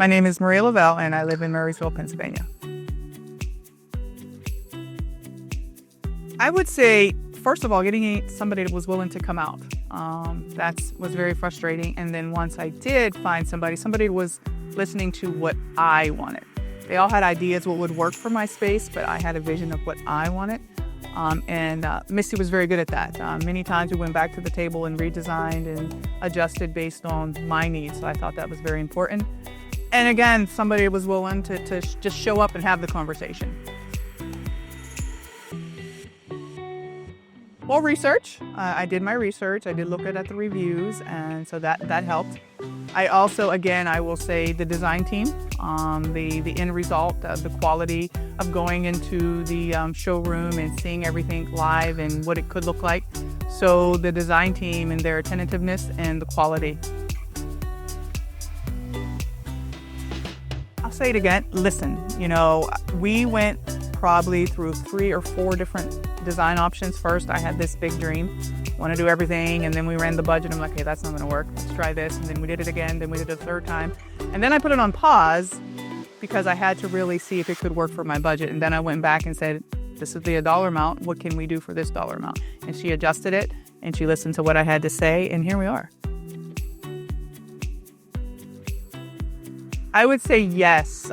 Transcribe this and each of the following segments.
My name is Lavelle, and I live in Murrysville, Pennsylvania. I would say, first of all, getting somebody that was willing to come out. That was very frustrating. And then once I did find somebody was listening to what I wanted. They all had ideas what would work for my space, but I had a vision of what I wanted. And Missy was very good at that. Many times we went back to the table and redesigned and adjusted based on my needs. So I thought that was very important. And again, somebody was willing to just show up and have the conversation. Well, research. I did my research. I did look at the reviews, and so that helped. I also, again, I will say the design team, the end result, the quality of going into the showroom and seeing everything live and what it could look like. So the design team and their attentiveness and the quality. I'll say it again, listen. We went probably through 3 or 4 different design options. First, I had this big dream, want to do everything, and then we ran the budget. I'm like, hey, that's not going to work. Let's try this. And then we did it again. Then we did it a 3rd time. And then I put it on pause because I had to really see if it could work for my budget. And then I went back and said, this is the dollar amount. What can we do for this dollar amount? And she adjusted it, and she listened to what I had to say, and here we are. I would say yes.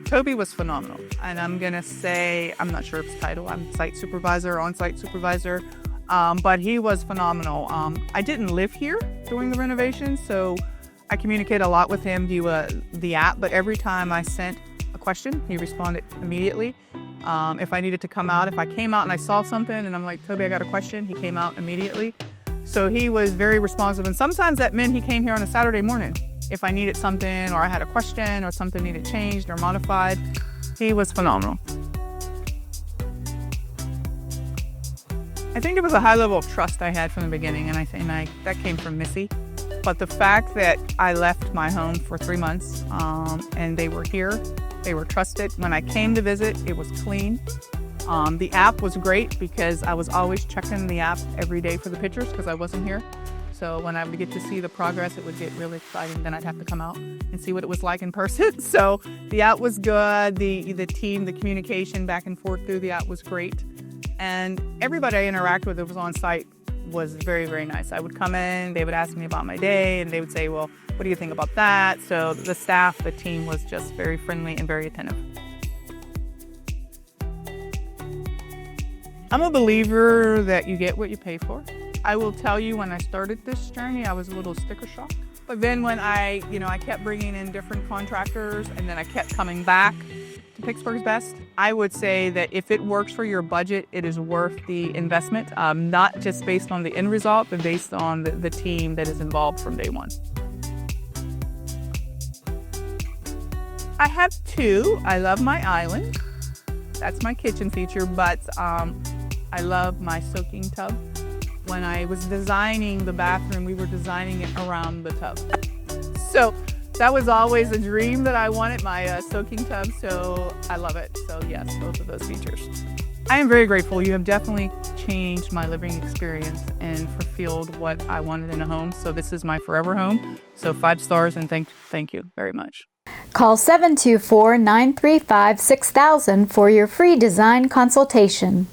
Tobey was phenomenal. And I'm going to say, I'm not sure of his title. I'm site supervisor, on-site supervisor. But he was phenomenal. I didn't live here during the renovation, so I communicate a lot with him via the app. But every time I sent a question, he responded immediately. If I needed to come out, if I came out and I saw something and I'm like, Tobey, I got a question, he came out immediately. So he was very responsive. And sometimes that meant he came here on a Saturday morning. If I needed something or I had a question or something needed changed or modified, he was phenomenal. I think it was a high level of trust I had from the beginning, and I think that came from Missy. But the fact that I left my home for 3 months and they were here, they were trusted. When I came to visit, it was clean. The app was great because I was always checking the app every day for the pictures because I wasn't here. So when I would get to see the progress, it would get really exciting. Then I'd have to come out and see what it was like in person. So the app was good. The team, the communication back and forth through the app was great. And everybody I interacted with that was on site was very, very nice. I would come in, they would ask me about my day, and they would say, well, what do you think about that? So the staff, the team was just very friendly and very attentive. I'm a believer that you get what you pay for. I will tell you, when I started this journey, I was a little sticker shock. But then when I kept bringing in different contractors, and then I kept coming back to Pittsburgh's Best, I would say that if it works for your budget, it is worth the investment, not just based on the end result, but based on the team that is involved from day one. I have 2. I love my island. That's my kitchen feature, but I love my soaking tub. When I was designing the bathroom, we were designing it around the tub. So that was always a dream that I wanted, my soaking tub, so I love it. So yes, both of those features. I am very grateful. You have definitely changed my living experience and fulfilled what I wanted in a home. So this is my forever home. So 5 stars, and thank you very much. Call 724-935-6000 for your free design consultation.